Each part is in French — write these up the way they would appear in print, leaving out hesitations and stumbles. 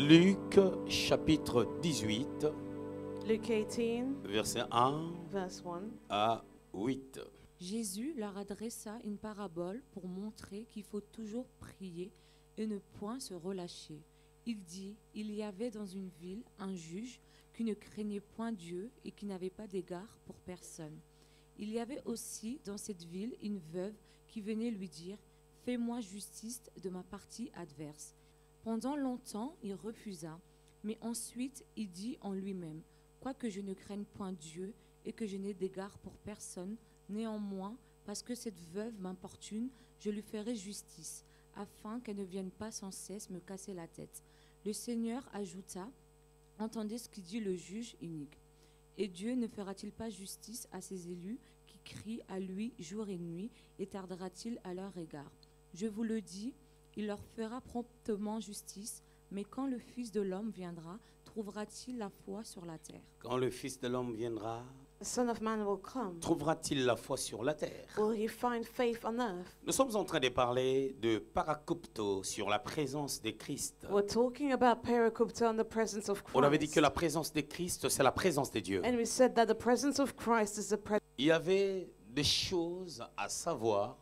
Luc chapitre 18, Luke 18, verset 1 verse 1. à 8. Jésus leur adressa une parabole pour montrer qu'il faut toujours prier et ne point se relâcher. Il dit, il y avait dans une ville un juge qui ne craignait point Dieu et qui n'avait pas d'égard pour personne. Il y avait aussi dans cette ville une veuve qui venait lui dire, fais-moi justice de ma partie adverse. Pendant longtemps, il refusa, mais ensuite il dit en lui-même, quoique je ne craigne point Dieu et que je n'ai d'égard pour personne, néanmoins, parce que cette veuve m'importune, je lui ferai justice, afin qu'elle ne vienne pas sans cesse me casser la tête. Le Seigneur ajouta, entendez ce que dit le juge inique. Et Dieu ne fera-t-il pas justice à ses élus qui crient à lui jour et nuit, et tardera-t-il à leur égard? Je vous le dis, il leur fera promptement justice, mais quand le Fils de l'homme viendra, trouvera-t-il la foi sur la terre? Quand le Fils de l'homme viendra, The Son of Man will come. trouvera-t-il la foi sur la terre? Will he find faith on earth? Nous sommes en train de parler de parakupto sur la présence de Christ. We're talking about parakupta and the presence of On avait dit Christ. que la présence de Christ, c'est la présence de Dieu. And we said that the presence of Christ is the presence. Il y avait des choses à savoir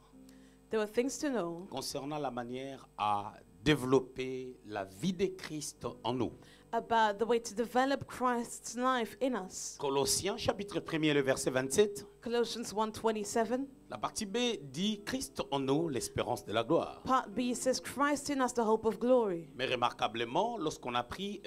There were things to know concernant la manière à développer la vie de Christ en nous. about the way to develop Christ's life in us. Colossiens chapitre 1er, le verset 27. Colossians 1:27. La partie B dit Christ en nous, l'espérance de la gloire. Part B says Christ in us, the hope of glory. Mais remarquablement, lorsqu'on a pris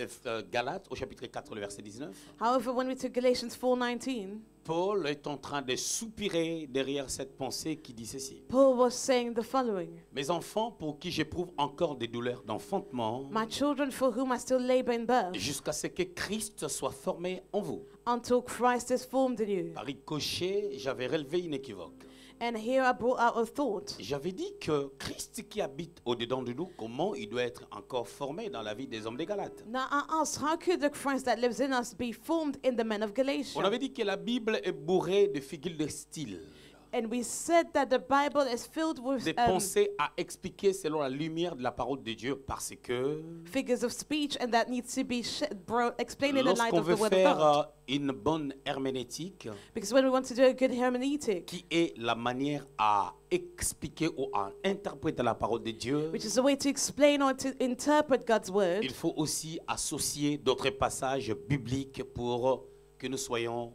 Galates au chapitre 4, le verset 19, However, when we took Galatians 4:19, Paul est en train de soupirer derrière cette pensée qui dit ceci. Paul was saying the following: Mes enfants pour qui j'éprouve encore des douleurs d'enfantement, My children for whom I still labor in birth, jusqu'à ce que Christ soit formé en vous. until Christ is formed in you. Par ricochet, j'avais relevé une équivoque. And here I brought out a thought. J'avais dit que Christ qui habite au-dedans de nous, comment il doit être encore formé dans la vie des hommes des Galates? Now I asked, how could the Christ that lives in us be formed in the men of On Galatia? avait dit que la Bible est bourrée de figures de style, And we said that the Bible is filled with des pensées à expliquer selon la lumière de la parole de Dieu, parce que figures of speech, and that needs to be explained in the light lorsqu'on of veut the Word of faire God. une bonne herméneutique, Because when we want to do a good hermeneutic, qui est la manière à expliquer ou à interpréter la parole de Dieu, which is a way to explain or to interpret God's Word, il faut aussi associer d'autres passages bibliques pour que nous soyons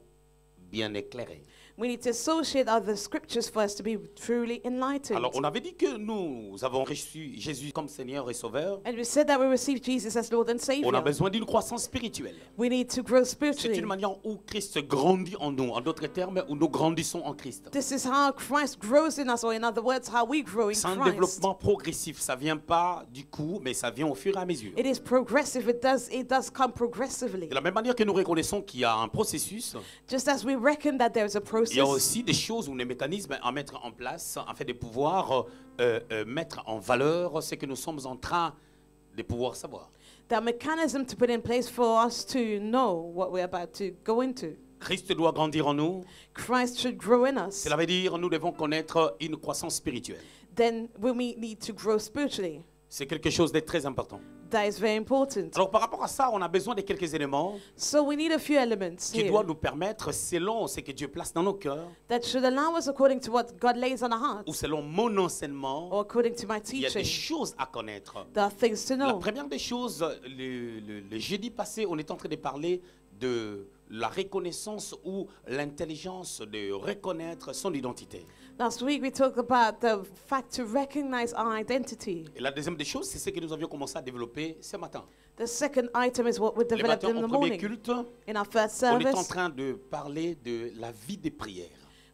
bien éclairés. we need to associate other scriptures for us to be truly enlightened. Alors, on avait dit que nous avons reçu Jésus comme Seigneur et Sauveur. And we said that we received Jesus as Lord and On a Savior. besoin d'une croissance spirituelle. We need to grow C'est spiritually. une manière où Christ grandit en nous. En d'autres termes, où nous grandissons en Christ. This is how Christ grows in us, or in other words, how we grow in C'est un Christ. développement progressif. Ça vient pas du coup, mais ça vient au fur et à mesure. It is progressive. It does come progressively. De la même manière que nous reconnaissons qu'il y a un processus, Just as we reckon that there is a il y a process, aussi des choses ou des mécanismes à mettre en place afin de pouvoir mettre en valeur ce que nous sommes en train de pouvoir savoir. there are mechanisms to put in place for us to know what we're about to go into. Christ doit grandir en nous. Christ should grow in us. Cela veut dire nous devons connaître une croissance spirituelle. Then we need to grow spiritually. C'est quelque chose de très important. That is very important. Alors par rapport à ça, on a besoin de quelques éléments So we need a few elements qui here doivent nous permettre, selon ce que Dieu place dans nos cœurs, that should allow us, according to what God lays on our hearts, ou selon mon enseignement, or according to my il y a des teaching. choses à connaître. There are things to La know. première des choses, le jeudi passé, on est en train de parler de la reconnaissance ou l'intelligence de reconnaître son identité. Last week we talked about the fact to recognize our identity. Et la deuxième des choses, c'est ce que nous avions commencé à développer ce matin. The second item is what we Les developed matins, in au the premier morning. culte, In our first on est en service, train de parler de la vie des prières.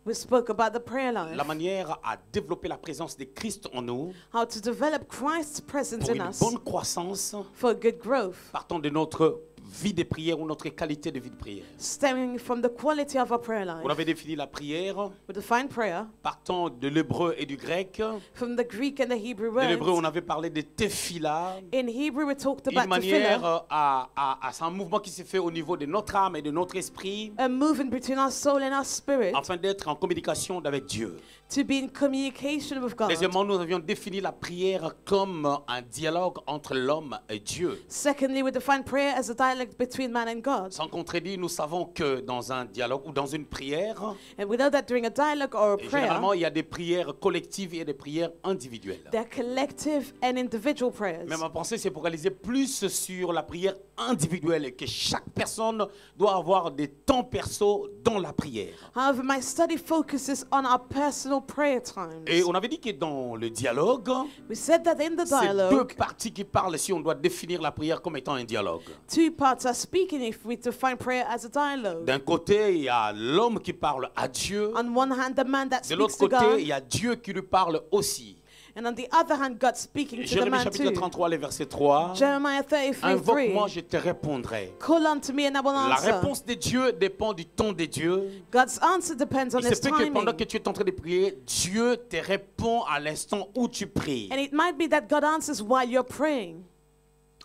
we spoke about the prayer La life, manière à développer la présence de Christ en nous how to develop Christ's presence pour in une us bonne croissance for good growth, partant de notre vie de prière ou notre qualité de vie de prière. stemming from the quality of our prayer On life. avait défini la prière We define prayer partant de l'hébreu et du grec. from the Greek and the Hebrew De l'hébreu, on words. avait parlé de tefila. In Hebrew, we talked Une about manière, tefillah, c'est un mouvement qui se fait au niveau de notre âme et de notre esprit a moving between our soul and our spirit afin d'être en communication avec Dieu. to be in communication with God. Deuxièmement, nous avions défini la prière comme un dialogue entre l'homme et Dieu. Secondly, we define prayer as a dialogue between man and God. Sans contredit, nous savons que dans un dialogue ou dans une prière, And we know that during a dialogue or a et prayer, généralement, il y a des prières collectives et des prières individuelles. they're collective and individual prayers. Mais ma pensée, c'est pour réaliser plus sur la prière individuelle et que chaque personne doit avoir des temps perso dans la prière. However, my study focuses on our personal prayer times. Et on avait dit que dans le dialogue, We said that in the c'est deux dialogue, parties qui parlent si on doit définir la prière comme étant un dialogue. two parts are speaking if we define prayer as a dialogue. D'un côté, il y a l'homme qui parle à Dieu. On one hand, the man that De speaks l'autre to côté, God, il y a Dieu qui lui parle aussi. and on the other hand, God speaking to the Jérémie man chapitre too. 33, le verset 3. Jeremiah 33:3. Invoque-moi, je te répondrai. Call unto me and I will La answer. réponse de Dieu dépend du temps de Dieu. God's answer depends on Il his se peut que pendant timing. que tu es en train de prier, Dieu te répond à l'instant où tu pries. And it might be that God answers while you're praying,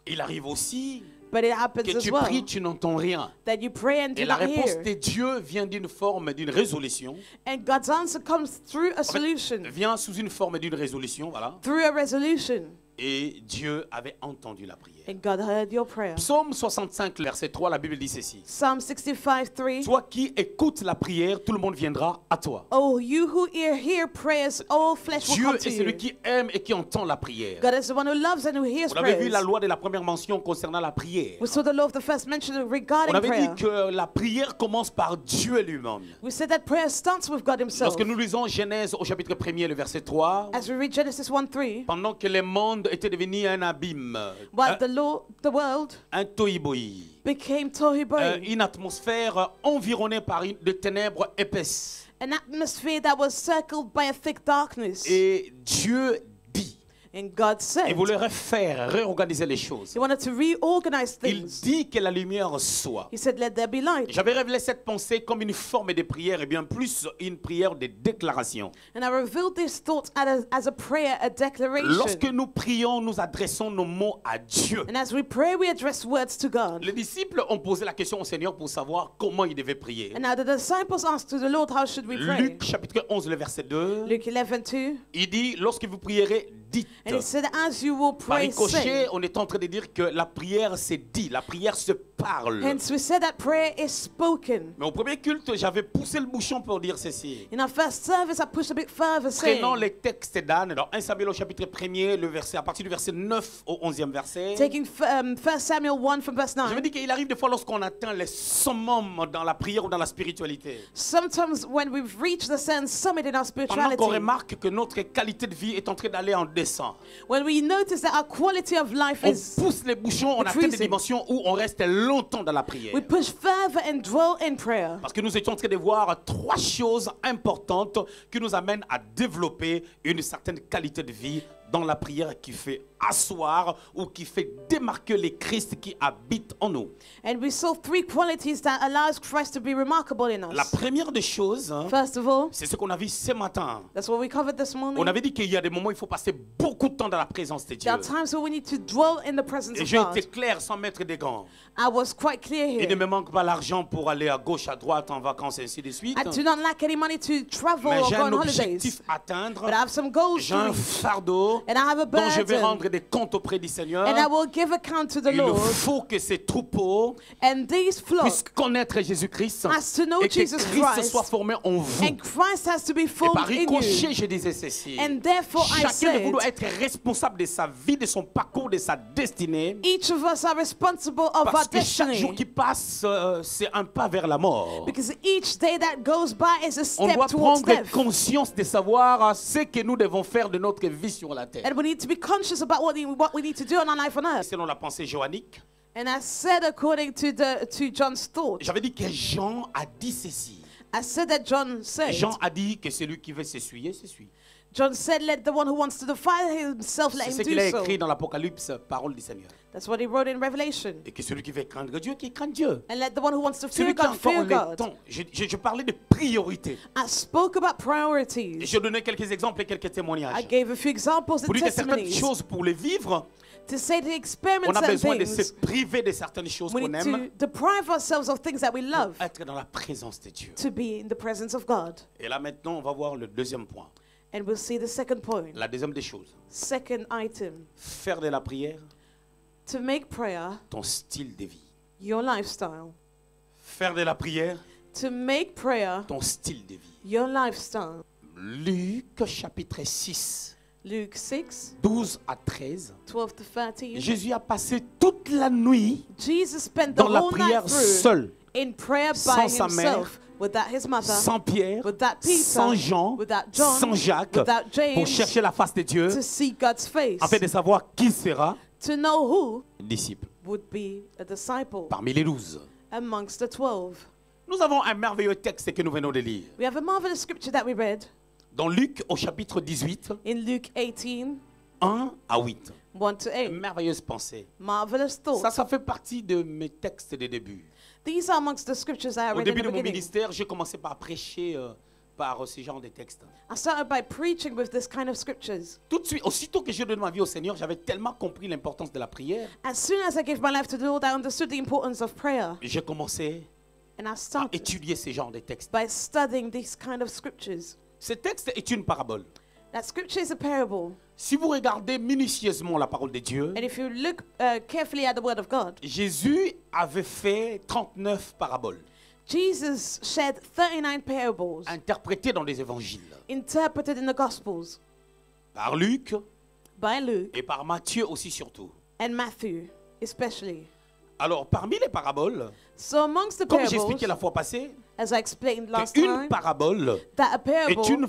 Il arrive aussi but it happens que as tu well pries, tu n'entends rien. that you pray and Et do la not réponse hear. de Dieu vient d'une forme, d'une résolution. And God's answer comes through a En fait, solution, vient sous une forme d'une résolution, voilà. through a resolution. Et Dieu avait entendu la prière. And God heard your prayer. Psaume 65, verset 3, la Bible dit ceci. Psalm 65:3. Toi qui écoutes la prière, tout le monde viendra à toi. Oh, you who hear prayers, all flesh will Dieu come est to celui you. qui aime et qui entend la prière. God is the one who loves and who hears On avait vu la prayers. loi de la première mention concernant la prière. We saw the law of the first mention On regarding avait prayer. dit que la prière commence par Dieu lui-même. We said that prayer starts with God himself. Lorsque nous lisons Genèse au chapitre 1er, le verset 3, As we read Genesis 1:3, pendant que le monde était devenu un abîme, while the world un tohu-bohu, became tohu bohu, une atmosphère environnée par de ténèbres épaisses. an atmosphere that was circled by a thick darkness. Et Dieu dit, And God il said voulait refaire, réorganiser les choses. he wanted to reorganize Il things. dit que la lumière soit. He said, let there be light. J'avais révélé cette pensée comme une forme de prière et bien plus une prière de déclaration. And I revealed this thought as a prayer, a declaration. Lorsque nous prions, nous adressons nos mots à Dieu. And as we pray, we address words to God. Les disciples ont posé la question au Seigneur pour savoir comment ils devaient prier. And now the disciples asked to the Lord, how should we pray? Luc chapitre 11, le verset 2, Luke 11:2. il dit, lorsque vous prierez, dites. And he said, as you will Par pray, ricochet, say. on est en train de dire que la prière c'est dit, la prière se parle. Hence we said that prayer is spoken. Mais au premier culte, j'avais poussé le bouchon pour dire ceci. In our first service, I pushed a bit further, saying, Prenons les textes d'Anne, dans 1 Samuel au chapitre 1er, le verset, à partir du verset 9 au 11e verset. taking 1 Samuel 1 from verse Je me 9. dis qu'il arrive des fois lorsqu'on atteint les summums dans la prière ou dans la spiritualité. Sometimes when we've reached the certain summit in our Pendant qu'on spirituality, remarque que notre qualité de vie est en train d'aller en descente. when we notice that our quality of life On is, pousse les bouchons, on atteint des decreasing. dimensions où on reste longtemps dans la prière. we push further and dwell in prayer. Parce que nous étions en train de voir trois choses importantes qui nous amènent à développer une certaine qualité de vie dans la prière qui fait asseoir ou qui fait démarquer les Christ qui habitent en nous. And we saw three qualities that allows Christ to be remarkable in La us. première des choses, First of all, c'est ce qu'on a vu ce matin. that's what we covered this morning. On avait dit qu'il y a des moments où il faut passer beaucoup de temps dans la présence de Dieu. There are times where we need to dwell in the presence Et of j'ai God. été clair sans mettre des gants. I was quite clear Il ne here. me manque pas l'argent pour aller à gauche, à droite, en vacances, ainsi de suite. I do not lack any money to travel Mais or j'ai go un on holidays. objectif à atteindre. But I have some goals J'ai to un reach. fardeau And I have a dont je vais burden. rendre des comptes auprès du Seigneur. And I will give account to the Il Lord. faut que ces troupeaux And these puissent flocks connaître Jésus-Christ has to know et que Jesus Christ Christ. soit formé en vous. And Christ has to be Et par formed in ricochet, you. je disais ceci. And therefore I Chacun de vous said, doit être responsable de sa vie, de son parcours, de sa destinée. each of us are responsible of our Parce que chaque jour destiny. qui passe, c'est un pas vers la mort. Because each day that goes by is a On step doit towards prendre death. conscience de savoir ce que nous devons faire de notre vie sur la terre. And we need to be conscious about what we need to do in our life on earth. Selon la pensée johannique, And I said according to John's thought, j'avais dit que Jean a dit ceci. I said that John said, Jean a dit que celui qui veut s'essuyer, s'essuie. John said, let the one who wants to defile himself, let C'est him ce qu'il a do écrit so. dans l'Apocalypse, parole du Seigneur. That's what he wrote in Revelation. Et que celui qui veut craindre Dieu, qui craint Dieu. And let the one who wants to fear Celui qui a God, encore fear le God. temps. Je parlais de priorité. I spoke about Et priorities. je donnais quelques exemples et quelques I témoignages. gave a few examples Pour and dire que certaines testimonies choses, pour les vivre, to say to experiment on a certain besoin de se things. priver de certaines choses We qu'on need aime, to deprive ourselves of things that we love pour être dans la présence de Dieu. to be in the presence of God. Et là maintenant, on va voir le deuxième point. And we'll see the second point. La deuxième des choses. Second item. Faire de la prière To make prayer ton style de vie. your lifestyle. Faire de la prière To make prayer ton style de vie. your lifestyle. Luc chapitre 6, Luke 6, 12 à 13. 12 to 13. Jésus a passé toute la nuit Jesus spent the dans la whole prière night through seul, in prayer by sans sa mère, himself, without his mother, sans Pierre, without Peter, sans Jean, without John, sans Jacques, without James, pour chercher la face de Dieu, to see God's face, afin de savoir qui sera to know who disciple would be a disciple parmi les 12. amongst the 12. Nous avons un merveilleux texte que nous venons de lire. We have a marvelous scripture that we read Dans Luc au chapitre 18, in Luke 18, 1 à 8. 1 to 8. Merveilleuse pensée. Marvelous thought. Ça fait partie de mes textes de début. These are amongst the scriptures I Au read in début the de mon beginning. ministère, j'ai commencé par prêcher par ce genre de textes. I started by preaching with this kind of scriptures. Tout de suite, aussitôt que j'ai donné ma vie au Seigneur, j'avais tellement compris l'importance de la prière. As soon as I gave my life to the Lord, I understood the importance of prayer. J'ai commencé And I à started étudier ce genre de textes. by studying these kind of scriptures. Ce texte est une parabole. That scripture is a parable. Si vous regardez minutieusement la parole de Dieu, And if you look carefully at the word of God, Jésus avait fait 39 paraboles, Jesus shared 39 parables interprétées dans les évangiles, interpreted in the Gospels par Luc by Luke et par Matthieu aussi surtout. and Matthew, especially. Alors, parmi les paraboles, So amongst the comme j'ai parables, expliqué la fois passée, as I explained last une time, parabole that a parable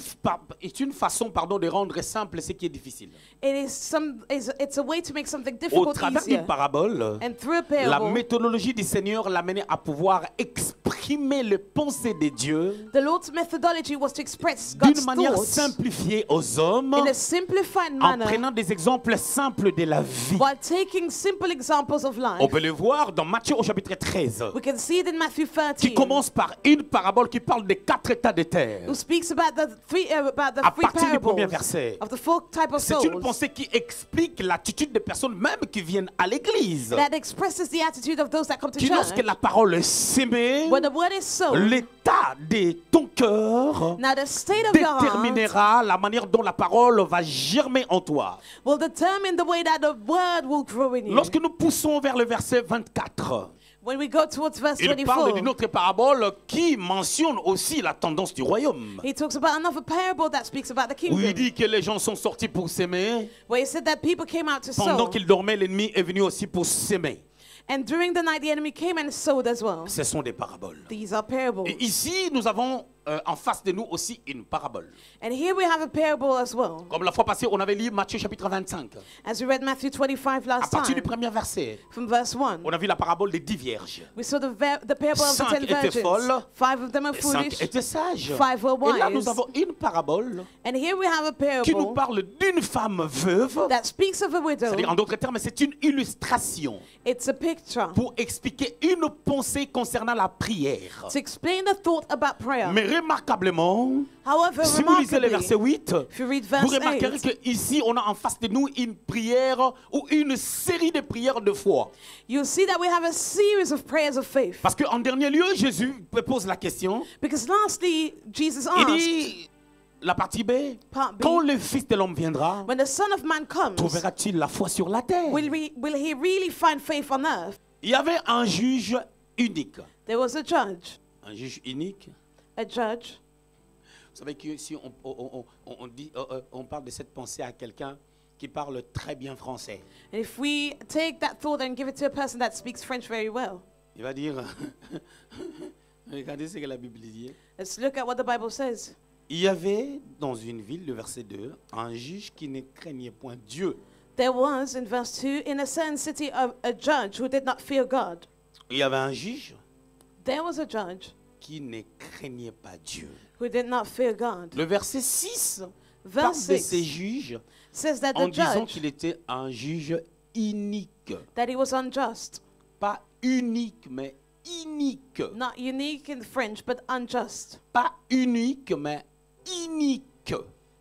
est une façon de rendre simple ce qui est difficile. it's a way to make something Au difficult travers easier. d'une parabole, And through a la parable, méthodologie du Seigneur l'amenait à pouvoir exprimer les pensées de Dieu the Lord's methodology was to express d'une God's manière thoughts simplifiée aux hommes, in a simplified en manner prenant des exemples simples de la vie. while taking simple examples of On life. peut le voir dans Matthieu au chapitre 13, We can see it in Matthew qui 13, commence par une parabole qui parle des 4 états de terre. who speaks about the three À partir du premier parables verset, of the four type of c'est une souls pensée qui explique l'attitude des personnes même qui viennent à l'église. that expresses the attitude of those that come to Qui lorsque church. la parole est sémée, When the word is sown, l'état de ton cœur now the state of your heart déterminera la manière dont la parole va germer en toi. will determine the way that the word will grow in you. Lorsque nous poussons vers le verset 24, When we go towards verse il parle 24, d'une autre parabole qui mentionne aussi la tendance du royaume. he talks about another parable that speaks about the Où il kingdom, dit que les gens sont sortis pour s'aimer. where he said that people came out to Pendant sow, qu'ils dormaient, l'ennemi est venu aussi pour s'aimer. and during the night the enemy came and sowed as well. Ce sont des paraboles. These are parables. Et ici, nous avons en face de nous aussi une parabole. And here we have a parable as well. Comme la fois passée, on avait lu Matthieu chapitre 25. As we read Matthew 25 À last partir du time, premier verset, from verse 1, on a vu la parabole des 10 vierges. we saw the parable of the 5 10 étaient virgins. folles, 5 of them are 5 foolish, étaient sages. 5 were Et là, nous wise. avons une parabole And here we have a qui nous parable parle d'une femme veuve. that speaks of a widow. C'est-à-dire, en d'autres termes, c'est une illustration It's a picture pour expliquer une pensée concernant la prière. to explain the thought about prayer. Mais remarquablement, However, si vous lisez le verset remarkably, 8, if you read vous verse remarquerez 8, qu'ici, on a en face de nous une prière ou une série de prières de foi. you'll see that we have a series of prayers of faith. Parce qu'en dernier lieu, Jésus pose la question. Because lastly, Jesus Il asked, dit, la partie B, part B, quand le Fils de l'homme viendra, when the Son of Man comes, trouvera-t-il la foi sur la terre? will he really find faith on earth? Il y avait un juge unique. There was a judge. Un juge unique. A judge. Vous savez que si on parle de cette pensée à quelqu'un qui parle très bien français, And if we take that thought and give it to a person that speaks French very well, il va dire, regardez ce que la Bible dit. let's look at what the Bible says. Il y avait dans une ville, le verset 2, un juge qui ne craignait point Dieu. There was, in verse 2, in a certain city, a judge who did not fear God. Il y avait un juge There was a judge qui ne craignait pas Dieu. who did not fear God. Le verset 6 Verse parle de 6 ces juges says that en the disant judge, qu'il était un juge inique. that he was unjust. Pas unique, mais inique. Not unique in French, but unjust. Pas unique, mais inique.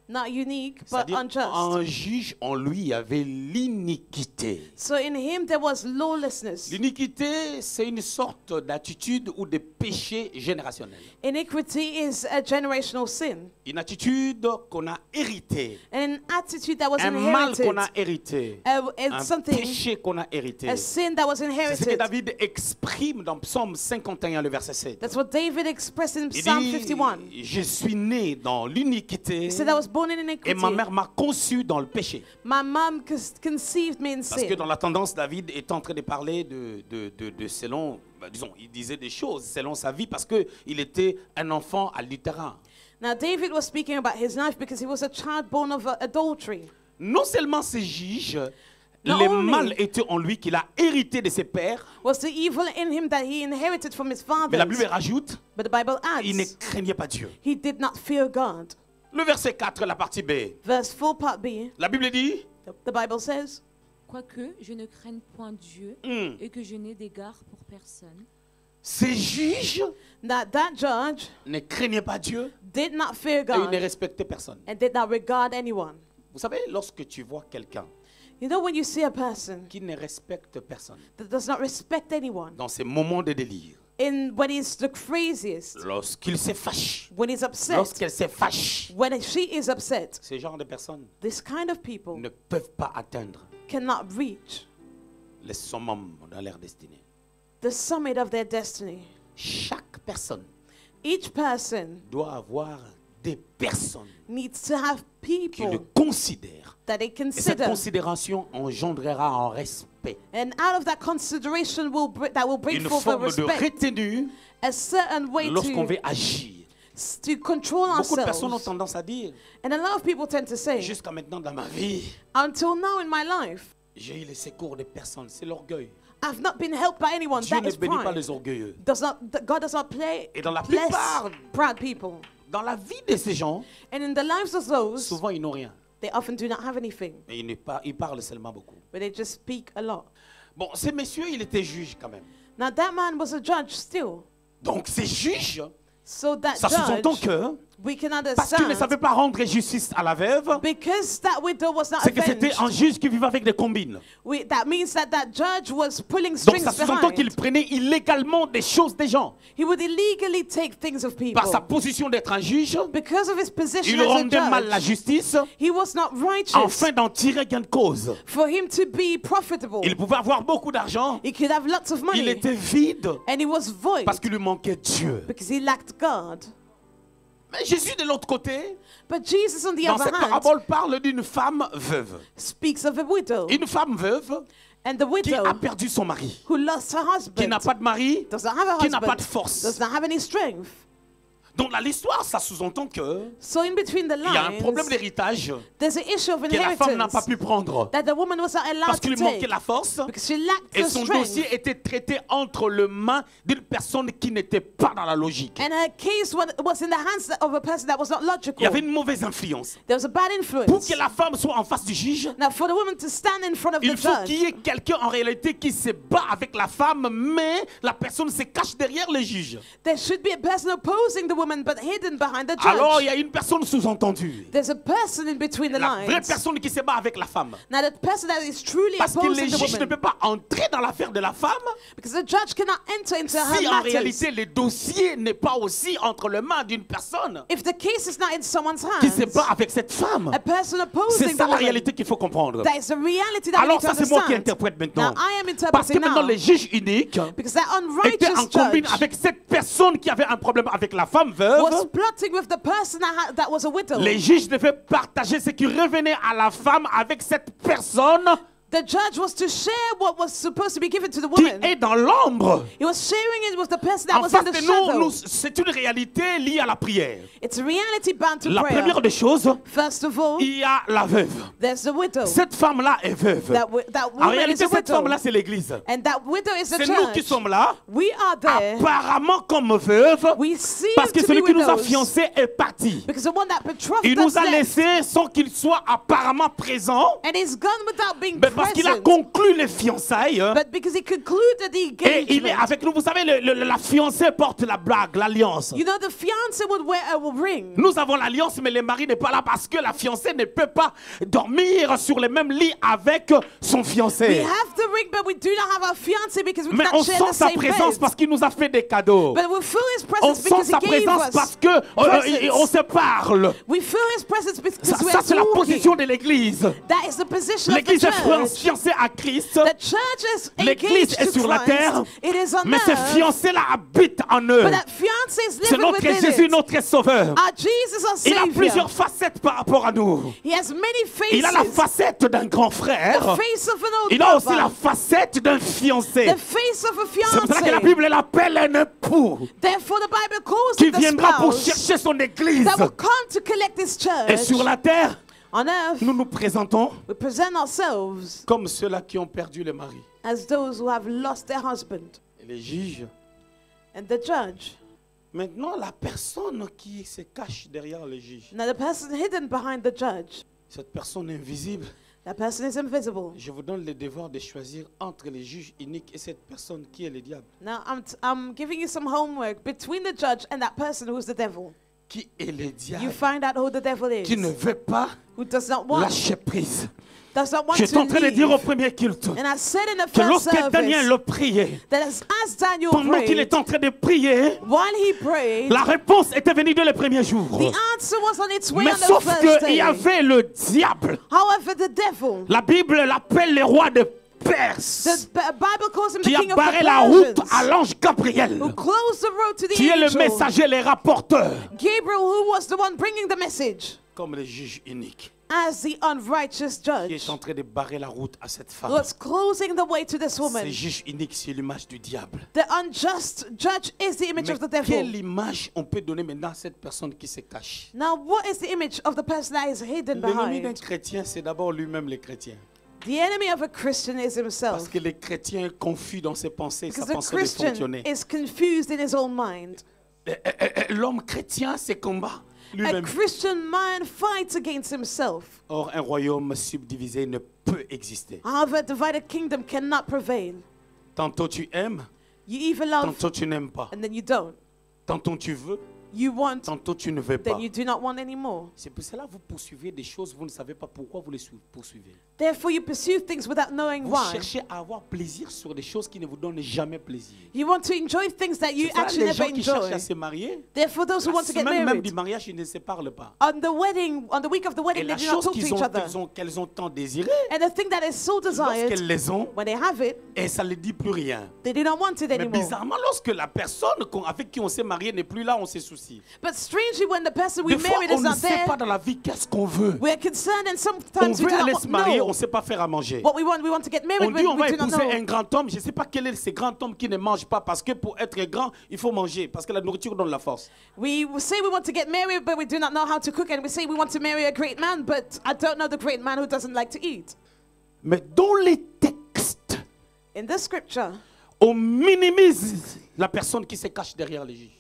Not unique, but C'est-à-dire, unjust. un juge, en lui, il y avait l'iniquité. So in him there was lawlessness. L'iniquité, c'est une sorte d'attitude ou de péché générationnel. Iniquity is a generational sin. Une attitude qu'on a héritée. An attitude that was Un mal inherited. qu'on a hérité. It's Un something, péché qu'on a hérité. a sin that was C'est ce que inherited. David exprime dans Psaume 51, le verset 7. That's what David expressed in Il Psalm dit, 51. je suis né dans l'iniquité He said, I was born in et iniquity. ma mère m'a conçu dans le péché. My mom conceived me in Parce que sin. dans la tendance, David est en train de parler de selon, disons, il disait des choses selon sa vie parce qu'il était un enfant adultérin. Now David was speaking about his life because he was a child born of adultery. Non seulement ses juges, Not les only- mal étaient en lui qu'il a hérité de ses pères, Was the evil in him that he inherited from his mais la Bible fathers. rajoute, But the Bible il ne adds, craignait pas Dieu. he did not fear God. Le verset 4, la partie B, Verse 4 part B, la Bible dit, the Bible says, Quoique je ne craigne point Dieu et que je n'ai d'égard pour personne, ces juges that judge ne craignaient pas Dieu did not fear et ils ne God respectaient personne. and did not regard anyone. Vous savez, lorsque tu vois quelqu'un You know, when you see a person qui ne respecte personne that does not respect anyone, dans ces moments de délire, when he's the craziest, lorsqu'il se fâche, when he's upset, lorsqu'elle se fâche, when she is upset, ces genres de personnes this kind of people ne peuvent pas atteindre cannot reach le summum dans leur destinée. the summit of their destiny. Chaque personne Each person doit avoir des personnes needs to have qui people le considèrent. that they Et cette consider, considération engendrera un respect, and out of that consideration that will bring une forth a forme de respect, retenue a certain way lorsqu'on to veut agir. control Beaucoup de personnes ont ourselves. tendance à dire, And a lot of people tend to say, jusqu'à maintenant dans ma vie, until now in my life, j'ai eu le secours de personnes. C'est l'orgueil. I've not been helped by anyone. Dieu That ne is bénit pas pride. les orgueilleux. God does not Et dans la bless plupart, proud people. dans la vie de ces gens, And in the lives of those, souvent ils n'ont rien. they often do not have anything, Et ils parlent seulement beaucoup. but they just speak a lot. Bon, ces messieurs, il était juge quand même. Now that man was a judge still. Donc ces juges, So that ça sous-entend judge, que, we can parce qu'il ne understand, savait pas rendre justice à la veuve, because that widow was not c'est que c'était un avenged, juge qui vivait avec des combines. that means that judge was pulling Donc strings ça sous-entend qu'il behind. prenait illégalement des choses des gens. He would illegally take things of people. Par sa position d'être un juge, Because of his position il as a rendait mal la judge, justice he was not righteous afin d'en tirer gain de cause. for him to be profitable. Il pouvait avoir beaucoup d'argent, He could have lots of il money, était vide and he was void parce qu'il lui manquait Dieu. because he lacked God. Mais Jésus de l'autre côté, But Jesus, on the dans other cette hand, parabole, parle d'une femme veuve. speaks of a widow. Une femme veuve And the qui widow a perdu son mari, who lost her qui husband, n'a pas de mari, does not have a qui n'a pas de husband, force. does not have any strength. Donc dans l'histoire, ça sous-entend que So in between the il y a un problème lines, d'héritage there's an issue of que la femme n'a pas inheritance pu prendre that the woman was not parce allowed qu'il to lui manquait take la force because she lacked et the son strength. dossier était traité entre les mains d'une personne qui n'était pas dans la logique. And her case was in the hands of a person that was not Il y logical. avait une mauvaise influence. There was a bad Pour influence. que la femme soit en face du juge, Now for the woman to stand in front of il the faut qu'il y judge, ait quelqu'un en réalité qui se bat avec la femme, mais la personne se cache derrière le juge. there should be a person opposing the woman but hidden behind the Alors il judge. y a une personne sous-entendue. There's a person in between the La vraie lines. personne qui se bat avec la femme. Now the person that is truly Parce que le opposing the juge ne woman, peut pas entrer dans l'affaire de la femme because the judge cannot enter into her si en matters. réalité le dossier n'est pas aussi entre les mains d'une personne If the case is not in someone's qui se hands, bat avec cette femme. a person C'est opposing the ça la woman, réalité qu'il faut comprendre. that is the reality that we Alors need to ça c'est moi qui understand. interprète Now maintenant. I am Parce que interpreting maintenant now, les juges uniques because that étaient en unrighteous combine judge avec cette personne qui avait un problème avec la femme was veuve. plotting with the person that was a widow. Les juges devaient partager ce qui revenait à la femme avec cette personne The judge was to share what was supposed to be given to the qui woman. est dans l'ombre. He was sharing it with the person that En was in face the de shadow. nous, c'est une réalité liée à la prière. It's a reality bound to La prayer. première des choses, First of all, il y a la veuve. there's the widow. Cette femme-là est veuve. That En woman is réalité, a cette widow. femme-là, c'est l'église. And that widow is the C'est nous qui church. sommes là, We are there. apparemment comme veuve, We seem parce que to celui be qui nous a widows. fiancés est parti. Because the one that betrothed Il us nous a left. laissés sans qu'il soit apparemment présent, And he's gone without being mais parce qu'il a present. conclu les fiançailles. But because he concluded the Et il est engagement. avec nous. Vous savez, la fiancée porte la blague, l'alliance. You know, the fiancé would wear a ring. Nous avons l'alliance, mais le mari n'est pas là parce que la fiancée ne peut pas dormir sur le même lit avec son We fiancé. have the ring, but we do not have our fiancé because we Mais cannot on share sent the sa same présence bed. parce qu'il nous a fait des cadeaux. But we feel his On presence sent because sa he gave présence us parce que presents. on se parle. We feel his presence because Ça, we ça, are c'est la talking. position de l'église. That is the position of the L'église est church. fiancée à Christ. The church is L'église engaged est to sur la Christ. terre, It is on mais ces earth. fiancés-là habitent en eux. But that fiancé is C'est living notre within Jésus, it. notre Sauveur. Our Jesus, our Il a Savior. plusieurs facettes par rapport à nous. He has many faces. Il a la facette d'un grand The frère. face of an old Il a aussi brother. la facette d'un fiancé. The face of a C'est pour ça que la fiancé. Bible l'appelle un époux Therefore, the Bible calls qui it the viendra pour spouse chercher son église. that will come to collect his Et church. sur la terre, On earth, nous nous présentons we present ourselves comme ceux-là qui ont perdu le mari. as those who have lost their husband. Et les juges. And the judge. Maintenant, la personne qui se cache derrière les juges, Now, the person hidden behind the judge, cette personne invisible, that person is invisible. je vous donne le devoir de choisir entre les juges uniques et cette personne qui est le diable. Now, I'm giving you some homework between the judge and that person who's the devil. Qui est le You diable? find out who the devil is. Qui ne veut pas Who does not want, lâcher prise. does not want J'étais to en train de dire au leave. premier culte And I said in the que first lorsque Daniel service le priait, that as Daniel pendant qu'il prayed, était en train de prier, while he prayed, la réponse était venue dès le premier jour. the answer was on its way Mais on the sauf first qu'il day. y avait le diable. However, the devil, La Bible l'appelle le roi de Perse, the Bible calls him the qui a king of the barré la route à Persians, l'ange Gabriel, who closed the road to the qui est le angel, messager, le rapporteur, Gabriel, who was the one bringing the message, comme le juge unique, as the unrighteous qui judge, est en train de barrer la route à cette femme. was closing the way to this Ce woman. juge unique, c'est l'image du diable. The unjust judge is the image Mais of the quelle devil. image on peut donner maintenant à cette personne qui se cache? Now, what is the image of the person that is hidden L'ennemi d'un behind? chrétien, c'est d'abord lui-même le chrétien. The enemy of a Christian is Parce himself. que le chrétien est confus dans ses pensées, sa Because the pensée de Christian fonctionner. is confused in his own mind. L'homme chrétien, c'est combat A lui-même. Christian man fights against himself. Or, un royaume subdivisé ne peut exister. However, a divided kingdom cannot prevail. Tantôt tu aimes, You either love tantôt tu n'aimes pas. and then you don't. Tantôt tu veux, You want, tantôt tu ne veux pas. then you do not want anymore. C'est pour cela que vous poursuivez des choses, vous ne savez pas pourquoi vous les poursuivez. Therefore, you pursue things without knowing Vous why. cherchez à avoir plaisir sur des choses qui ne vous donnent jamais plaisir. You want to enjoy things that you C'est ça, actually les gens never qui cherchent enjoy. à se marier, Therefore, those who la want to get semaine même du married, mariage, ils ne se parlent pas. on the week of the Et wedding, la they do not chose talk to each other. qu'elles ont tant désiré, And the thing that is so desired, lorsqu'elles les ont, when they have it, et ça ne dit plus rien. they do not want it Mais anymore. bizarrement, lorsque la personne avec qui on s'est marié n'est plus là, on se soucie. But strangely, when the person we Des fois, married on is ne not sait there, pas dans la vie qu'est-ce qu'on veut. we're concerned, and On sometimes we veut do aller not se marier, on know ne sait pas faire à manger. what we want to get On married, dit but on va we do not épouser un know. grand homme. Je ne sais pas quel est ce grand homme qui ne mange pas parce que pour être grand, il faut manger parce que la nourriture donne la force. We say we want to get married, but we do not know how to cook, and we say we want to marry a great man, but I don't know the great man who doesn't like to eat. Mais dans les textes, In this scripture, on minimise la personne qui se cache derrière les juges.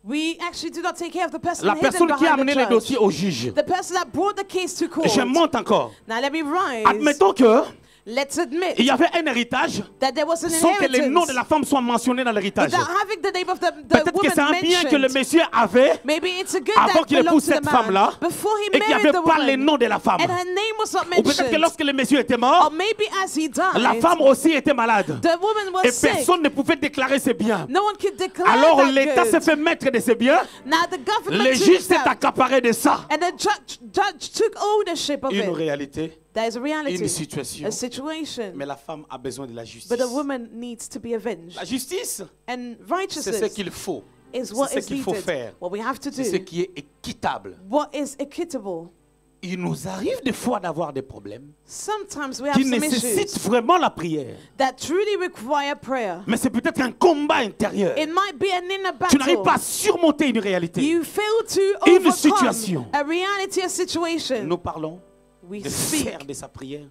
we actually do not take care of the person La hidden personne qui a behind amené the le judge. dossier au juge. The person that brought the case to court. Je monte encore. Now let me rise. Admettons que Let's admit il y avait un héritage that there was an sans que les noms de inheritance la femme soient mentionnés dans l'héritage. without having the name of the Peut-être que c'est woman un bien que le mentioned. monsieur avait Maybe it's a good avant that qu'il belonged épouse to the cette man femme-là before he et qu'il n'y married avait the pas les woman, noms de la femme. and her name was not Ou peut-être que mentioned. lorsque le monsieur était Or mort, maybe as he died, la femme aussi était malade. the woman was Et sick. personne ne pouvait déclarer ses biens. No one could declare Alors that l'État good. s'est fait maître de ses biens. Now the government Les took juges s'est that, accaparé de ça. and the judge took ownership of Une it. réalité, There is a reality, une situation. a situation, Mais la femme a besoin de la justice. but a woman needs to be avenged. La justice, And c'est ce righteousness qu'il faut. is what C'est ce is qu'il faut needed, faire. what we have to C'est ce do, qui est équitable. what is equitable. il nous arrive des fois d'avoir des problèmes Sometimes we have qui some nécessitent issues vraiment la prière. that truly require prayer. Mais c'est peut-être un combat intérieur. It might be an inner Tu n'arrives battle. pas à surmonter une réalité. You fail to Une overcome situation. a reality, a situation. Nous parlons We de speak faire de sa prière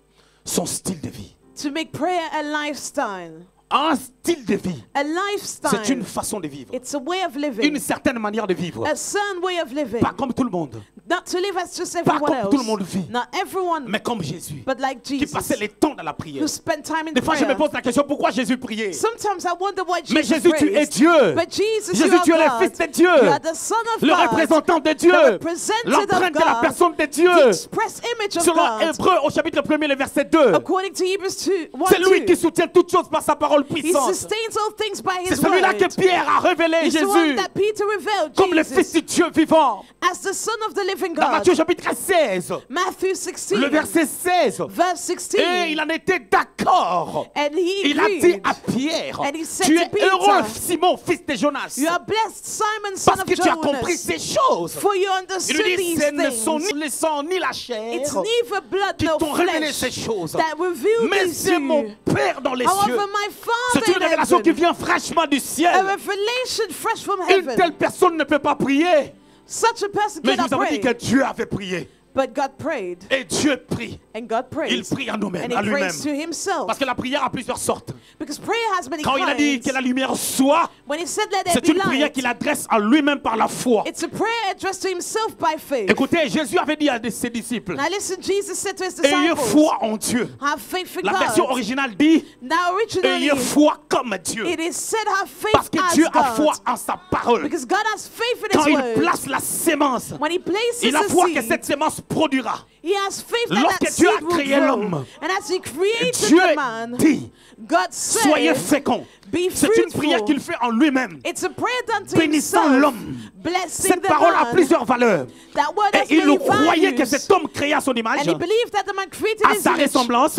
son style de vie. to make prayer a lifestyle. Un style de vie, A c'est une lifestyle. façon de vivre. It's a way of Une living. certaine manière de vivre. A certain way of living. Pas comme tout le monde, Not to live as just pas everyone comme tout le monde else. vit, Not everyone, mais comme Jésus, but like qui Jesus, passait les temps dans la prière. who spent time in Des fois, je me prayer. pose la question, pourquoi Jésus priait? Sometimes I wonder why Mais Jesus Jésus, tu es prays. Dieu. But Jesus, Jésus, you tu es are le God. Fils de Dieu, You are the Son of le God. représentant de Dieu, The representative l'empreinte of de la God. personne de Dieu. The express image of Selon God. Hébreux au chapitre 1er, le verset 2. According to Hebrews 2, 1, C'est lui 2. qui soutient toutes choses par sa parole He puissante. sustains all things by C'est his celui-là word. que Pierre a révélé He's the one Jésus that Peter revealed, comme le Fils Jesus, de Dieu vivant. as the Son of the living Dans God. Matthieu chapitre 16, Matthew 16, le verset 16. verse 16. Et il en était d'accord. And he Il a dit agreed. à Pierre, And he said tu to es Peter, heureux, Simon, fils de Jonas, You are blessed, Simon, son parce of que tu as compris Jonas, ces choses. for you Il understood lui dit, these ce ne sont things. ni le sang ni la chair It's neither blood qui nor t'ont révélé flesh ces choses, that revealed mais these c'est to mon you. Père dans les cieux. However, my C'est Father une in révélation qui heaven, vient fraîchement du a ciel. revelation fresh from Une heaven. telle personne ne peut pas prier. Such a person Mais je cannot vous avais dit pray. que Dieu avait prié. But God prayed, Et Dieu prie. and God Il prays, prie à nous-mêmes, and à He lui-même. prays to Himself. Parce que la prière a plusieurs sortes. Because prayer has many Quand il a dit kinds. que la lumière soit, When He said, "Let there c'est be une prière light," qu'il adresse à lui-même par la foi. it's a prayer addressed to Himself by faith. Écoutez, Jésus avait dit à ses disciples, Now listen, Jesus said to His ayez disciples, foi en Dieu. "Have faith in La version God." originale dit, Now originally, ayez foi comme Dieu. it is said, "Have Parce faith que as Dieu a foi God," en sa parole. because God has faith in Quand His il word. place la sémence, When He places il a a foi que seed, cette sémence produira. He has faith that Lorsque that Dieu seed a will créé grow. l'homme, And as He created Dieu the man, dit, God soyez said, féconds. "Be C'est une prière fruitful." qu'il fait en lui-même. It's a prayer done to Bénissant Himself, l'homme. blessing Cette the parole a man. plusieurs valeurs. That word has Et il many croyait que values. cet homme créé à son image, And he believed that the man created à his sa image, ressemblance,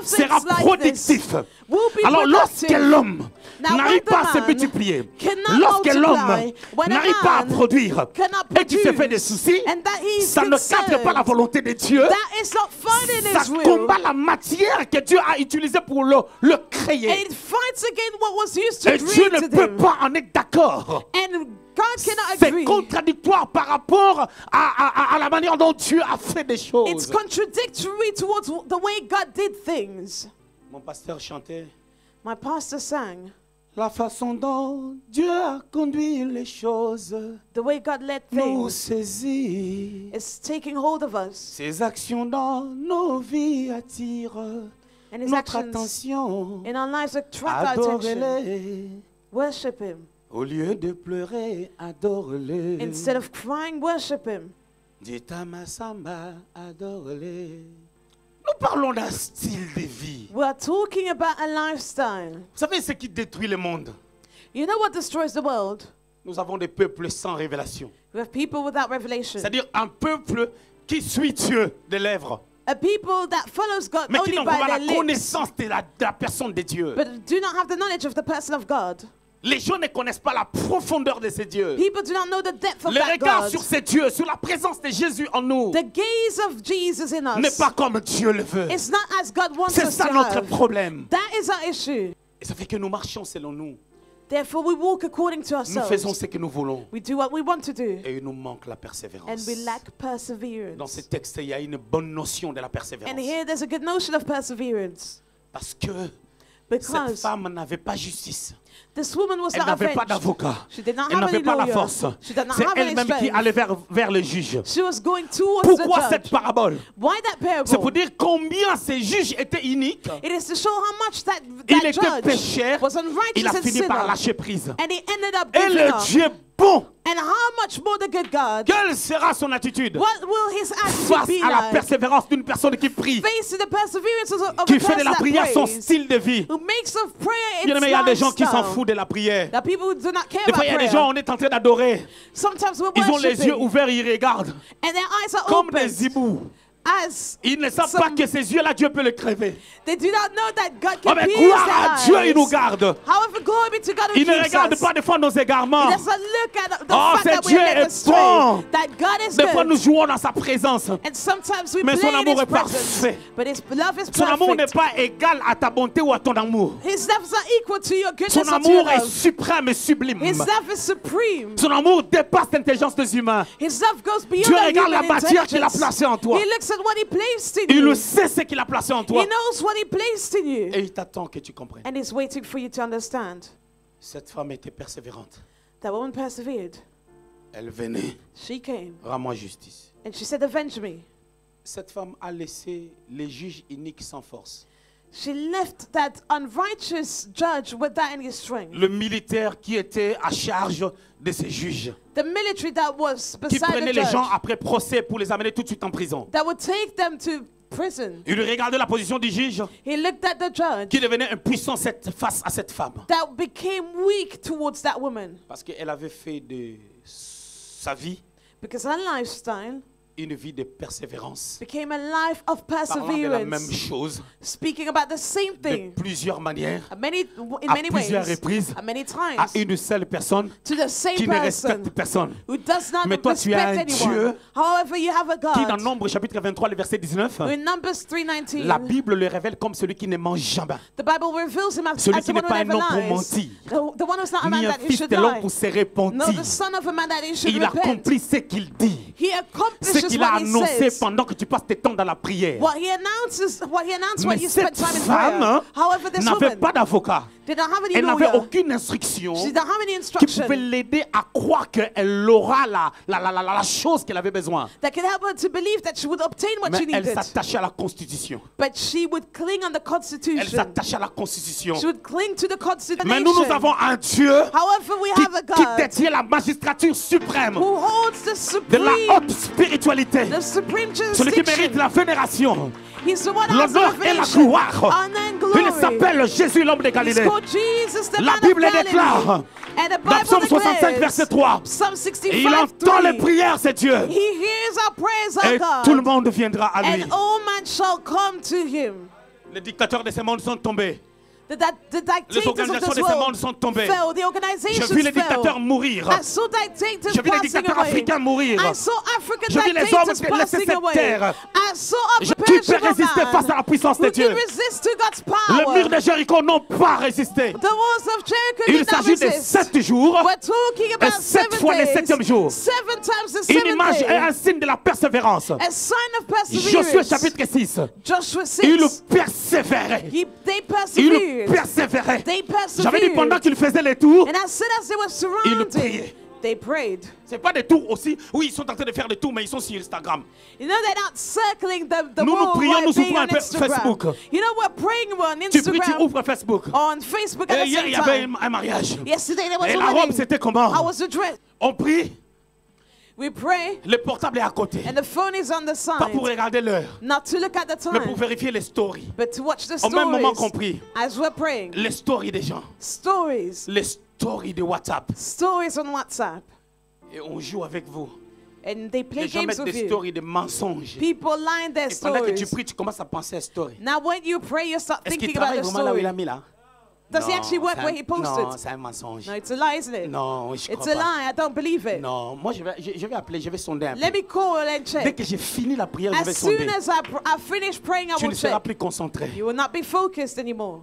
after sera its likeness, productif. will be Alors lorsque productive. l'homme Now, n'arrive when the pas à se man multiplier, cannot lorsque l'homme multiply, when a n'arrive pas à man produire cannot et qu'il se fait des produce, soucis, and that he is ça ne cadre pas la concerned, volonté de Dieu. that is not found in Ça His will. combat la matière que Dieu a utilisée pour le And créer. it fights against what was used to Et Dieu ne create peut him. pas en être d'accord. And God cannot C'est agree. contradictoire par rapport à la manière dont Dieu a fait des It's choses. contradictory towards the way God did things. Mon pasteur chantait. My pastor sang, La façon dont Dieu a conduit les choses the way God led nous things saisit. is taking hold of us. Ses actions dans nos vies attirent And His notre actions attention. in our lives attract our attention. Adorez-les. Worship Him. Au lieu de pleurer, adore-les. Instead of crying, worship Him. Dites à ma samba, adore-les. Nous parlons d'un style de vie. We are talking about a lifestyle. Vous savez ce qui détruit le monde? You know what destroys the world? Nous avons des peuples sans révélation. We have people without revelation. C'est-à-dire un peuple qui suit Dieu des lèvres, A people that follows God mais qui only n'ont by pas their la lips, connaissance de la personne de Dieu. but do not have the knowledge of the person of God. Les gens ne connaissent pas la profondeur de ces dieux. People do not know the depth of Le that regard God. sur ces dieux, sur la présence de Jésus en nous, The gaze of Jesus in n'est us. pas comme Dieu le veut. It's not as God wants C'est us ça to notre have. problème. That is our issue. Et ça fait que nous marchons selon nous. Therefore, we walk according to Nous faisons ourselves. ce que nous voulons. We do what we want to do, Et il nous manque la persévérance. and we lack Dans perseverance. ce texte, il y a une bonne notion de la persévérance. And here, there's a good notion of perseverance, Parce que cette because femme n'avait pas justice. this woman was Elle not n'avait pas avenged. d'avocat. She did not Elle have n'avait any pas la lawyer. force. She did not C'est have any elle-même qui strength. allait vers le juge. She was going towards Pourquoi the cette judge. parabole? Why that C'est pour parable? dire combien ces juges étaient iniques. It is to show how much that Il that était judge pécheur. was Il a unrighteous and fini par sinner, lâcher prise. and he ended up Et giving le up. Dieu bon, And how much more the good God? quelle sera son attitude What will His attitude face be à la like? persévérance d'une personne qui prie, Facing the perseverance of qui a fait de person la that prière son prays, style de vie? who makes of prayer Bien its aimé, il y a des gens qui s'en lifestyle. foutent de la prière. That people who do not care Des about fois, il y a des prayer. gens, on est en train d'adorer. Sometimes we're Ils ont les yeux worshiping, ouverts, ils regardent and their eyes are comme open, des hiboux. as Ils ne savent some- pas que ces yeux-là, Dieu peut les crever. they do not know that God Oh, can mais pierce gloire their à Dieu, il nous eyes. garde. However, glory be to God who Il ne keeps regarde us. pas des fois nos égarements. He doesn't look at the Oh, fact c'est that we Dieu are led est astray. bon. That God is Des fois, nous good. jouons dans sa présence. And sometimes we Mais play son in amour His est presence. parfait. But His love is Son amour n'est perfect. pas égal à ta bonté ou à ton amour. His love is not equal to your goodness Son or to your amour est love. suprême et sublime. His love is supreme. Son amour dépasse l'intelligence des humains. His love goes beyond Dieu our regarde la human matière qu'il a intelligence. placée en toi. He looks at what He placed in Il you. sait ce qu'il a placé en He toi. knows what He placed in you. Et il t'attend que tu comprennes. And He's waiting for you to understand. Cette femme était persévérante. That woman persevered. Elle venait. She came. Rends-moi justice. And she said, avenge me. Cette femme a laissé les juges iniques sans force. She left that unrighteous judge without any strength. Le militaire qui était à charge de ces juges. The military that was Qui beside prenait the les gens judge. après procès pour les amener tout de suite en prison. That would take them to prison. Il regardait la position du juge He looked at the judge qui devenait impuissant face à cette femme. that became weak towards that woman. Parce qu'elle avait fait de sa vie Because her lifestyle une vie de persévérance. became a life of Parlant de la même perseverance. chose Speaking about the same de thing plusieurs manières, in à many ways, plusieurs reprises, at many à times, une seule personne to the same qui ne person respecte personne. who does not Mais toi, tu as respect un anyone. Dieu However, you have a Qui dans God. Nombre chapitre 23, le verset 19, In Numbers la 3:19, Bible le révèle comme celui qui ne mange jamais. the Bible reveals him as Celui the qui one n'est who pas un never homme pour lies. mentir, The one who's not a man ni un that he fils should de l'homme lie. pour se No, repentir. the son of a man that he should Il repent. accomplit ce qu'il dit, He ce accomplishes qu'il a what he annoncé says. pendant que tu passes tes temps dans la prière. What he announced Mais when you spend cette time in femme prayer. However, this n'avait woman pas d'avocat. did not have any Elle n'avait lawyer. aucune instruction She didn't have any qui instruction pouvait l'aider à croire qu'elle aura la chose qu'elle avait besoin. that could help her to believe that she would obtain what Mais she elle needed. s'attachait à la Constitution. But she would cling on the Elle Constitution. s'attachait à la Constitution. She would cling to the Constitution. Mais nous avons un Dieu However, we qui, have a qui God détient la magistrature suprême who holds the de la supreme, haute spiritualité. supreme Celui qui mérite jurisdiction. la vénération, He's the one who has l'honneur et la revelation, gloire. honor and glory. Il s'appelle Jésus, l'homme de He's Galilée. called Jesus, the La man Bible of Galilee. déclare, And the dans Bible Psaume 65, declares, verset 3, Psalm et 65, il entend les 3, prières, c'est Dieu. He hears our prayers, our Et God, tout le monde viendra à lui. and all men shall come to him. Les dictateurs de ce monde sont tombés. The Les dictators of organisations this de ce monde world sont tombées. fell. The J'ai organizations vu les fell. dictateurs mourir. I saw dictators J'ai vu les passing dictateurs away. africains mourir. I saw African J'ai vu les dictators hommes qui laissaient passing cette away. terre. I saw Qui a peut perishable résister face à la man puissance de who Dieu? can resist to God's Les power. murs de Jéricho n'ont pas résisté. The walls of Jericho Il did not s'agit de resist. 7 jours. We're talking about Et 7 7 fois le days, 7e jour. 7 times the Une 7th image et day. un signe de la persévérance. A sign of Josué perseverance. chapitre 6. Joshua 6. Il persévérait. They Il persevered. persévérait. They J'avais dit pendant persevered. qu'il faisait les tours, And I said as they were il surrounded, priait. they prayed. C'est pas des tours aussi. Oui, ils sont en train de faire des tours, mais ils sont sur Instagram. You know, they're not circling the Nous, nous world prions, by nous being ouvrons on un peu Instagram. Facebook. You know, we're praying on Tu pries, tu Instagram, ouvres Facebook. on Facebook Et at the hier, same il y avait time. un mariage. Yesterday there was Et a la robe, wedding. c'était comment? How was the dress? On prie, We pray, le portable est à côté. and the phone is on the Pas pour side. regarder l'heure, Not to look at the mais pour time, vérifier les stories. but to watch the Au même moment qu'on stories prie, as we're praying. les stories des gens, Stories. les stories de WhatsApp. Stories on WhatsApp. Et on joue avec vous. And they play Les gens games mettent with des you. stories de mensonges. People line their Et pendant que tu stories. pries, tu commences à penser à story. Now when you pray, you start Est-ce qu'il thinking about travaille the vraiment là où il story. a mis là? Does he actually work c'est where he non, posted? c'est un mensonge. No, it's a lie, isn't it? Non, je It's crois a pas. lie. I don't believe it. Non, moi je vais appeler, je vais sonder un peu. Let me call and Dès check. que j'ai fini la prière, je vais As soon sonder. as I finish praying, I Tu will ne seras check. plus concentré. You will not be focused anymore.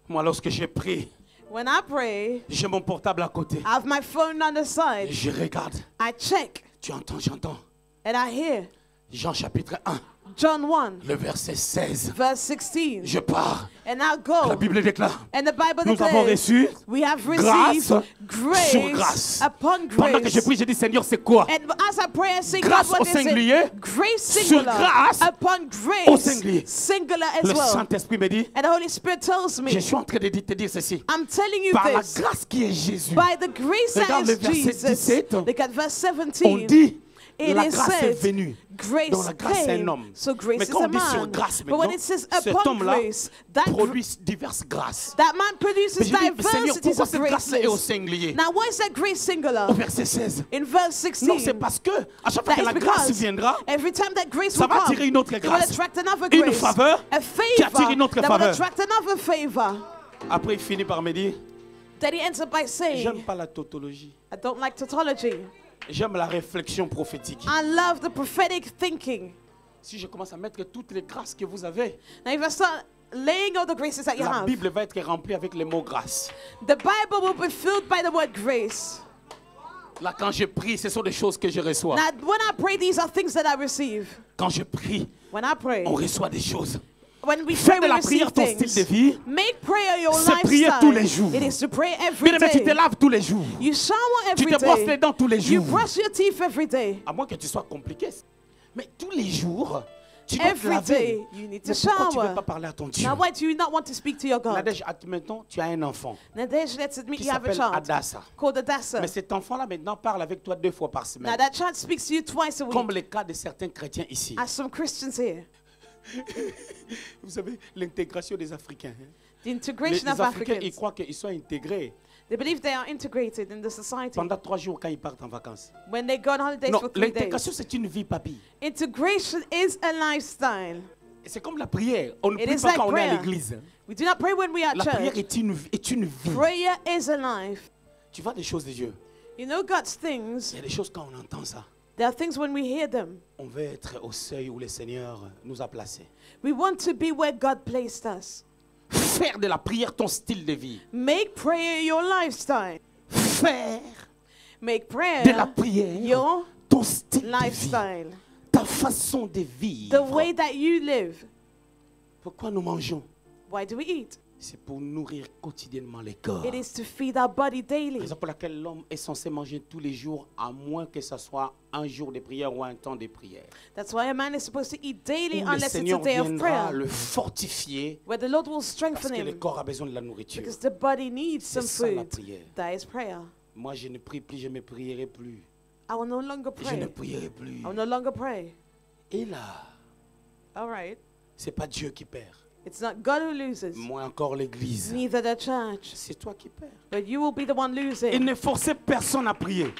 Moi, lorsque je prie, When I pray, j'ai mon portable à côté. I have my phone on the side. Je regarde. I check Tu entends, j'entends. and I hear Jean chapitre 1, John 1, le verset 16. verse 16. Je pars. And I La go. Bible déclare. And the Bible Nous avons declares, reçu we have grâce received grace sur grâce. upon Pendant que je grace. prie, je dis Seigneur, c'est quoi? And as I pray, I say, Grâce God, au what is singulier, it? Grace sur singular grâce upon au grace singulier. singular as Le well. Saint-Esprit me dit, And the Holy Spirit tells me, je suis en train de te dire ceci. I'm telling you Par la this. grâce qui est Jésus, By the grace that Regarde is le verset Jesus. 17. Look at verse on 17. dit It la is grâce est said, venue. grace Donc la grâce est un came. homme. So grace Mais is quand a on dit sur man. grâce But when maintenant, it says cet upon homme-là grace, that produit diverses grâces. man produces Mais je dis, Seigneur, diversities pourquoi of cette grâce-là est au graces. singulier? Now, why is that grace singular? Au verset 16. In verse 16, Non, c'est parce que à chaque fois that que la is grâce because viendra, every time that grace ça will va come, attirer une autre it will grâce. attract another Une grace, faveur a qui attire favor une autre that will faveur. attract another favor. Après il finit par me dire, Then he ends up by saying, j'aime pas la tautologie. I don't like tautology. J'aime la réflexion prophétique. I love the prophetic thinking. Si je commence à mettre toutes les grâces que vous avez, Now, if I start laying all the graces that you la have, Bible va être remplie avec les mots grâce. the Bible will be filled by the word grace. Là, quand je prie, ce sont des choses que je reçois. Now, when I pray, these are things that I receive. Quand je prie, When I pray, on reçoit des choses. when we Fais pray, de we la receive prière ton style things. de vie. Make prayer your C'est prier tous les jours. lifestyle. It is to pray every Bien aimé, tu te day. laves tous les jours. You shower Tu every te brosses les day. dents tous les You jours. brush your teeth every day. À moins que tu sois compliqué. Mais tous les jours, tu dois te Every laver. day, you need to Mais pourquoi tu ne veux shower. pas parler à ton Dieu? Now, why do you not want to speak to your God? Nadège, maintenant, tu as un enfant Nadej, let's admit qui you have a s'appelle child Adassa. called Adassa. Mais cet enfant-là, maintenant, parle avec toi 2 fois par Now, semaine. that child speaks to you twice a week. Comme le cas de certains chrétiens ici. As some Christians here. Vous savez, l'intégration des Africains. hein. The Les integration of Africains, ils Africans. croient qu'ils sont intégrés They believe they are integrated in the society. pendant 3 jours quand ils partent en vacances. When they go on holidays Non, for 3 days. l'intégration, c'est une vie, papy. Integration is a lifestyle. Et c'est comme la prière. On ne It prie is pas like quand on est à prayer. l'église. We do not pray when we are La at prière church. est une vie. Prayer is a life. Tu vois des choses de Dieu. You know God's things. Il y a des choses quand on entend ça. There are things when we hear them. On veut être au seuil où le Seigneur nous a placés. We want to be where God placed us. Faire de la prière ton style de vie. Make prayer your lifestyle. Faire Make prayer de la prière your ton style de vie. lifestyle. Ta façon de vivre. The way that you live. Pourquoi nous mangeons? Why do we eat? C'est pour nourrir quotidiennement les corps. It is to feed our body daily. Raison pour laquelle l'homme est censé manger tous les jours, à moins que ce soit un jour de prière ou un temps de prière. That's why a man is supposed to eat daily Où le unless it's a Seigneur day of viendra prayer. le fortifier Where the Lord will parce strengthen que le him. corps a besoin de la nourriture. Because the body needs C'est some ça la food. prière. That is prayer. Moi, je ne prie plus, je ne prierai plus. I will no longer Je ne pray. prierai plus. I will no longer pray. Et là, All right. c'est pas Dieu qui perd. It's not God who loses. Moi encore l'Église. Neither the church. C'est toi qui perds. But you will be the one Et losing. ne forcez personne à prier.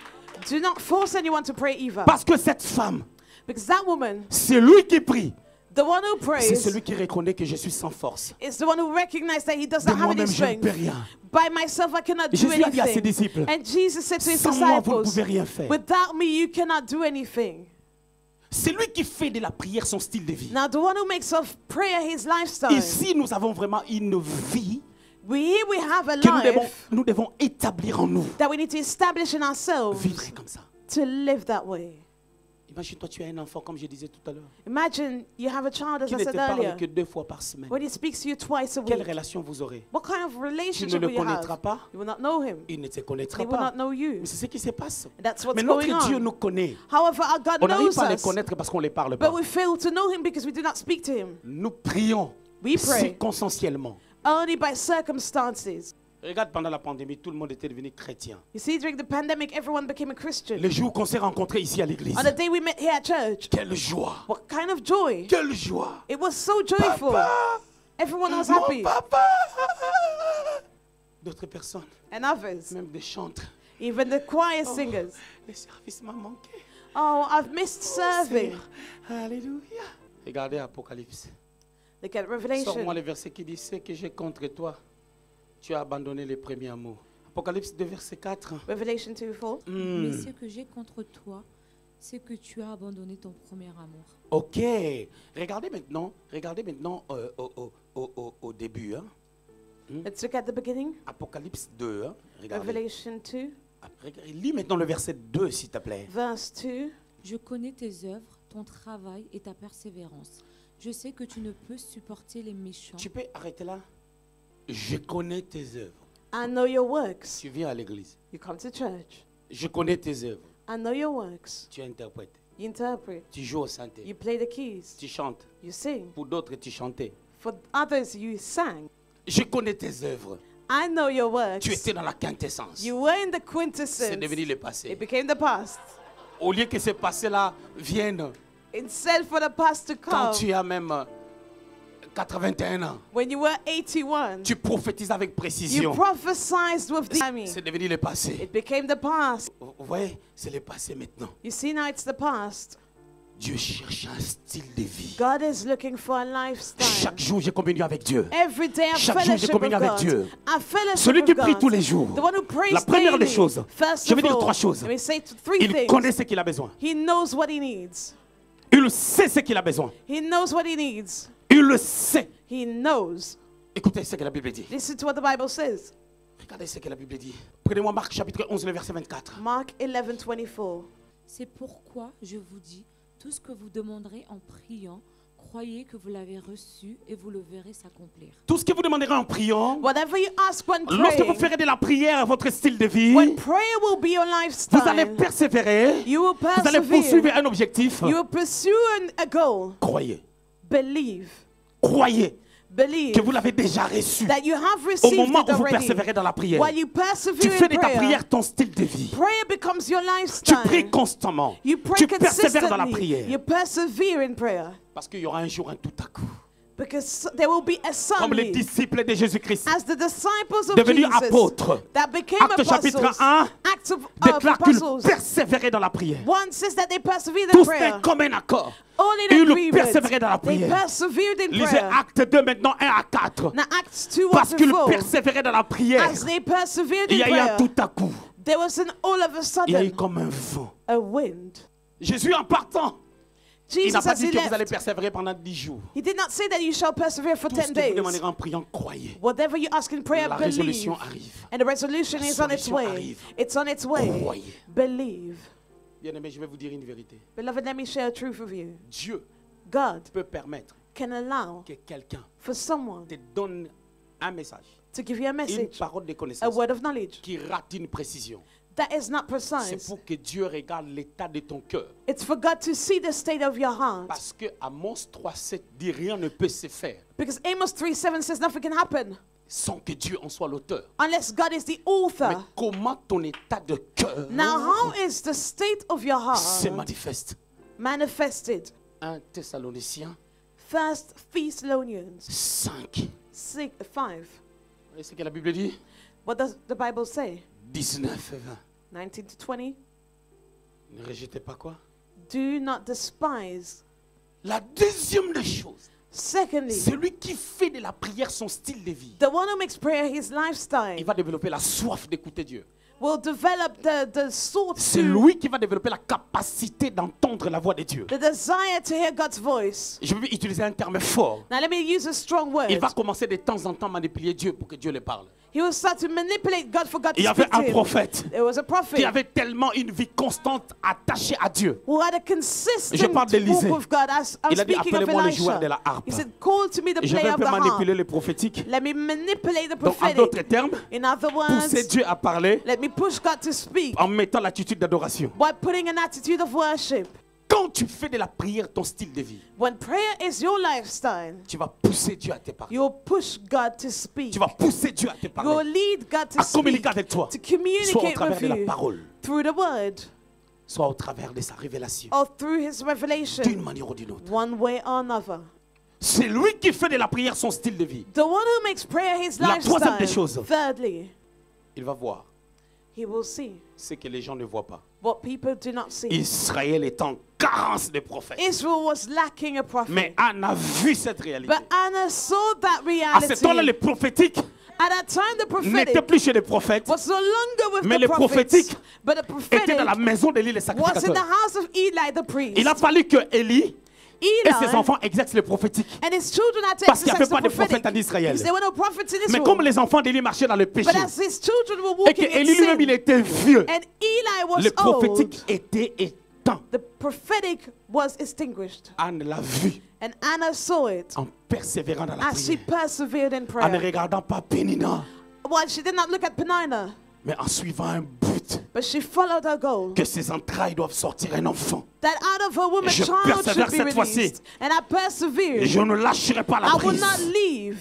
Do not force anyone to pray either. Parce que cette femme, Because that woman, c'est lui qui prie. the one who C'est prays, celui qui reconnaît que je suis sans force. is the one who recognizes that he does De not have any moi-même, je ne peux strength. rien. By myself, I cannot do Jésus a dit à ses anything. disciples, And Jesus said to his sans moi, vous ne disciples, pouvez rien faire. without me, you cannot do anything. C'est lui qui fait de la prière son style de vie. Now, the one who makes of prayer his lifestyle. Ici, nous avons vraiment une vie We have a que life nous devons établir en nous. that we need to establish in ourselves Vivre comme ça. to live that way. Imagine-toi, tu as un enfant, comme je disais tout à l'heure, Imagine you have a child, as qui I ne te said parle earlier, que 2 fois par semaine. when he speaks to you twice a Quelle week. relation vous aurez? What kind of Tu ne relationship le will you connaîtras have? pas. You will not know him. Il ne te He connaîtra will not pas. know you. Mais c'est ce qui se passe. That's what's Mais going notre Dieu on. nous connaît. However, our God On n'arrive knows pas à les us, connaître parce qu'on ne les parle but pas. we fail to know him because we do not speak to him. Nous prions We pray circonstanciellement. only by circumstances. Regarde, pendant la pandémie, tout le monde était devenu chrétien. You see, during the pandemic, everyone became a Christian. Le jour qu'on s'est rencontrés ici à l'église, On the day we met here at church, quelle joie! what kind of joy! Quelle joie! It was so joyful. Papa! Everyone was Mon happy. papa! D'autres personnes, And others, même des chantres. even the choir singers. Le service m'a manqué. Oh, I've missed serving. Seigneur. Alléluia. Regardez Apocalypse. Look at Sors-moi Revelation. le verset qui dit, ce que j'ai contre toi, tu as abandonné les premiers amours. Apocalypse 2, verset 4. Revelation 2:4. Mais ce que j'ai contre toi, c'est que tu as abandonné ton premier amour. Ok. Regardez maintenant au début. Hein. Let's look at the beginning. Apocalypse 2. Hein. Regardez. Revelation 2, Lis maintenant le verset 2, s'il te plaît. verse 2. Je connais tes œuvres, ton travail et ta persévérance. Je sais que tu ne peux supporter les méchants. Tu peux arrêter là? Je connais tes œuvres. I know your works. Tu viens à l'église. You come to church. Je connais tes œuvres. I know your works. Tu interprètes. You interpret. Tu joues au synthé. You play the keys. Tu chantes. You sing. Pour d'autres, tu chantais. For others, you sang. Je connais tes œuvres. I know your works. Tu étais dans la quintessence. You were in the C'est devenu quintessence. le passé. It became the past. Au lieu que ces passés-là viennent Instead for the past to quand come, tu as même 81 ans, when you were 81, tu prophétises avec you précision. prophesied with the timing. C'est devenu le passé. It became the past. Vous voyez, c'est le passé maintenant. You see, now it's the past. Dieu cherche un style de vie. God is looking for a lifestyle. Chaque jour, j'ai communion avec Dieu. Every day I Chaque jour, j'ai fellowship with communion avec God. Dieu. I fellowship Celui qui with prie God. tous les jours. The one who prays La première des daily. choses, First je vais of dire all, 3 choses. let me say three Il things. connaît ce qu'il a besoin. He knows what he needs. Il sait ce qu'il a besoin. He knows what he needs. Il le sait. He knows. Écoutez ce que la Bible dit. Listen to what the Bible says. Regardez ce que la Bible dit. Prenez-moi Marc chapitre 11, le verset 24. Mark 11:24. C'est pourquoi je vous dis, tout ce que vous demanderez en priant, croyez que vous l'avez reçu et vous le verrez s'accomplir. Tout ce que vous demanderez en priant, Whatever you ask when lorsque vous praying, ferez de la prière votre style de vie, when prayer will be your vous allez lifestyle, persévérer, you will vous allez poursuivre persevere. un objectif. You will pursue a goal. Croyez, Believe. croyez Believe que vous l'avez déjà reçu. that you have Au received moment it où vous already. persévérez dans la prière, While you tu persevere fais in de ta prayer, prière ton style de vie. prayer becomes your Tu lifestyle. pries constamment. You pray Tu persévères dans la consistently. prière. You persevere in prayer. Parce qu'il y aura un jour un tout à coup. Because there will be a Comme les Sunday disciples de Jésus-Christ, as the disciples of devenus Jesus apôtres, that became Actes chapitre apostles. 1 Acts of déclare qu'ils apostles. persévéraient dans la prière. One says that they persevered in Tous prayer. étaient comme un accord. All in Ils agreement. persévéraient dans la They prière. persevered in Lisez prayer. Acte 2 maintenant 1 à 4. Now Acts 2 Parce 1 qu'ils to 4. persévéraient dans la prière. As they persevered Il y in a eu un prayer, tout à coup. there was an all of a Il y a eu sudden comme un vent. a wind. Jésus en partant, il Jesus n'a pas as dit he que vous allez left, persévérer pendant 10 jours. he did not say that you shall persevere for Tout ce 10 que vous days. demanderez en priant, croyez. Whatever you ask in prayer, La believe. résolution arrive. And the resolution La is on its solution way. arrive. It's on its way. Croyez. Believe. Bien-aimé, je vais vous dire une vérité. Beloved, let me share a truth with you. Dieu God peut permettre can allow que quelqu'un for someone te donne un message, to give you a une message, parole de a connaissance word of knowledge qui rate une précision. that is not C'est precise. pour que Dieu regarde l'état de ton cœur. It's for God to see the state of your heart. Parce que Amos 3,7 dit rien ne peut se faire Because Amos 3:7 says nothing can happen sans que Dieu en soit l'auteur. unless God is the Mais author. comment ton état de cœur Now, how is the state of your se heart manifeste? manifested? 1 Thessaloniciens First Thessalonians 5. 5. Vous voyez ce que la Bible dit? What does the Bible say? 19 et 20. 19 to 20. Ne rejetez pas quoi? Do not despise. La deuxième des choses, Secondly, celui qui fait de la prière son style de vie, the one who makes prayer his lifestyle il va développer la soif d'écouter Dieu. will develop the sort C'est to, lui qui va développer la capacité d'entendre la voix de Dieu. the desire to hear God's voice. Je vais utiliser un terme fort. Now let me use a strong word. Il va commencer de temps en temps à manipuler Dieu pour que Dieu le parle. He will start to manipulate God for God to Il y avait speak to un him. prophète There was a qui prophet avait tellement une vie constante attachée à Dieu. who had a Je consistent parle d'Élisée. walk with God. As I'm Il a dit, speaking of appelez-moi le joueur de Elisha. la harpe. He said, call to me the Et je vais player un of peu the harp. manipuler le prophétique. Let me manipulate the Donc, en prophetic. d'autres termes, In other pousser words, Dieu à parler let me push God to speak en mettant l'attitude d'adoration. by putting an attitude of worship. Quand tu fais de la prière ton style de vie, When prayer is your lifestyle, tu vas pousser Dieu à te parler. you'll push God to speak. Tu vas pousser Dieu à te You'll parler, lead God to à communiquer speak, avec toi, to soit au communicate travers with de la you parole, through the word soit au travers de sa révélation, or through his d'une revelation, manière ou d'une autre. one way or another. C'est lui qui fait de la prière son style de vie. The one who makes prayer his La troisième des lifestyle. choses. Thirdly, Il va voir he will see ce que les gens ne voient pas. what people do not see. Israël est en carence de prophètes. Israel was lacking a prophet. Mais Anna a vu cette réalité. But Anna saw that À ce temps-là, reality. les prophétiques At that time, the n'étaient prophetic plus chez les prophètes, was no longer with mais the les prophets, prophétiques but the étaient dans la prophetic maison d'Élie le was in the sacrificateur. house of Eli the priest. Il a fallu que Élie et ses Eli enfants exercent le prophétique. and his children had to Parce qu'il n'y avait exercise pas the de prophète en prophetic. Israël. Because there were no prophets in Mais Israel. comme les enfants d'Élie marchaient dans le péché, But as his children were et que walking in Élie lui-même il sin, était vieux, and Eli was le prophétique old, était éteint. the prophetic was extinguished. Anne l'a vu And Anna saw it en persévérant dans la as she prière, persevered in en ne prayer. regardant pas Pénina, Well, she did not look at Penina, mais en suivant un but, but she followed her goal. que ses entrailles doivent sortir un enfant. That out of her woman Je child persévère should be cette fois-ci. released. And I Et persevered. je ne lâcherai pas la I will prise. not leave.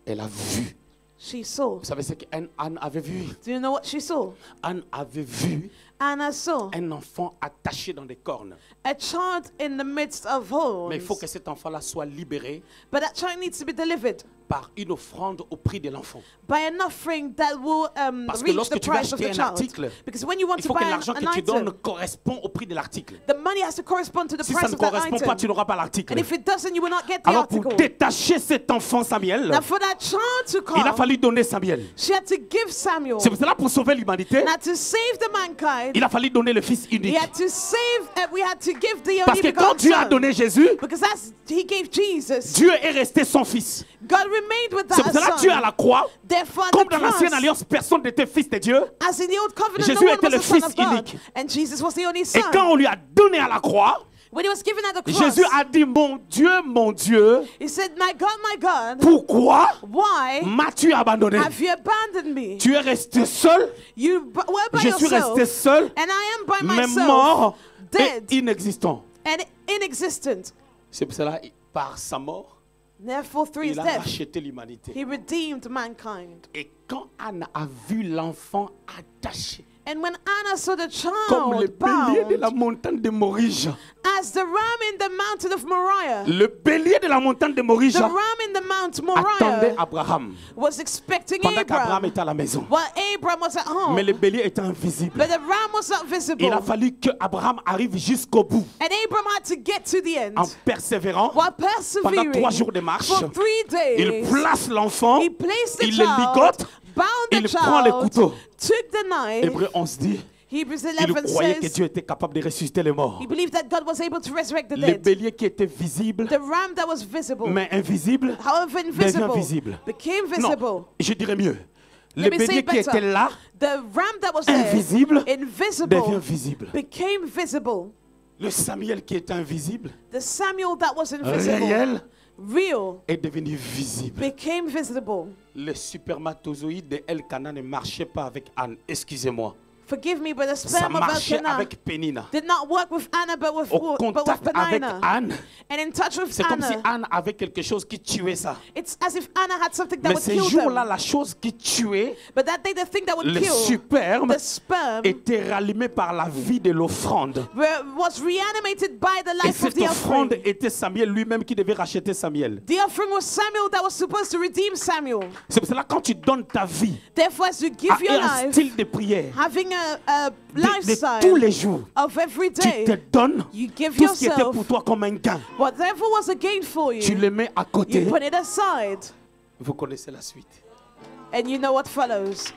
Elle a vu She saw. Vous savez ce qu'Anne avait vu? Do you know what she saw? Anne avait vu Anna saw un enfant attaché dans des cornes. a child in the midst of Mais il faut horns. que cet enfant-là soit libéré But that child needs to be delivered par une offrande au prix de l'enfant. by an offering that will Parce que reach lorsque the tu vas price of acheter the un child. article, Because when you want il to faut que buy l'argent an que tu donnes item, correspond au prix de l'article. the money has to correspond to the Si ça price ne of that correspond pas, tu item. n'auras pas l'article. And if it doesn't, you will not get the Alors pour article. détacher cet enfant Samuel, Now for that child to il a come, fallu donner Samuel. she had to give Samuel. C'est pour cela pour sauver l'humanité, And to save the mankind, il a fallu donner le fils he unique. had to save, we had to give the Parce only que quand begotten Dieu a son. donné Jésus, Because he gave Jesus. Dieu est resté son fils. God remained with C'est pour that cela que Dieu à son. la croix, Therefore, comme the dans l'ancienne cross, alliance, personne n'était fils de Dieu. as in the old covenant, Jésus no one était was le the son fils of God, unique. and Jesus was the only Et son. quand on lui a donné à la croix, When he was given at the cross, Jésus a dit, mon Dieu, he said, my God, pourquoi why m'as-tu abandonné? have you abandoned me? Tu es resté seul, You were by je suis yourself, resté seul, and I am by mais myself, mort dead et inexistant. and inexistent. C'est pour cela, par sa mort, Therefore, through his il a death, racheté l'humanité. he redeemed mankind. Et quand Anne a vu l'enfant attaché, And when Anna saw the comme le child bélier de la bound, montagne de Morija, as the ram in the mountain of Moriah, le bélier de la montagne de the Morija ram in the Mount attendait Moriah Abraham was expecting pendant qu'Abraham Abraham, était à la maison. while Abraham was at home. Mais le bélier était invisible. But the ram was not visible. Il a fallu que Abraham arrive jusqu'au bout And Abraham had to get to the end. en persévérant. While Pendant persevering 3 jours de marche, for 3 il days, place l'enfant, he placed the il le child, ligote, bound the il prend le child, couteau. took the knife. Hébreu 11 dit, Hebrews il 11 croyait que says Dieu était capable de ressusciter les morts. he believed that God was able to resurrect the Le dead. bélier qui était visible, The ram that was visible, mais invisible, however devient invisible, visible. became Non, visible. je dirais mieux. Le Let me say bélier it qui better. était là, The ram that was there, invisible, invisible, devient visible. became visible. Le Samuel qui était invisible, The Samuel that was invisible, réel, real, est devenu visible. became visible. Le spermatozoïde de Elkanah ne marchait pas avec Anne. Excusez-moi. Forgive me, but the Ça sperm of marchait Elkanah avec Pénina. did not work with Anna, but with Au contact avec Penina. Anne, And in touch with c'est comme si Anna, Anne avait quelque chose qui tuait ça. it's as if Anna had something that Mais would ces kill jours-là, them. la chose qui tuait, But that day, the thing that would le kill superbe, the sperm était rallumé par la vie de l'offrande. was reanimated by the Et life of cette the offrande offering. était Samuel lui-même qui devait racheter Samuel. The offering was Samuel that was supposed to redeem Samuel. C'est pour cela que quand tu donnes ta vie Therefore, as you give à your un life, style de prière having a de lifestyle tous les jours, of every tu te day, donnes you give tout ce qui était yourself pour toi comme un gain. whatever was a gain for Tu you, le mets à côté. you put it aside, Vous connaissez la suite. and you know what follows.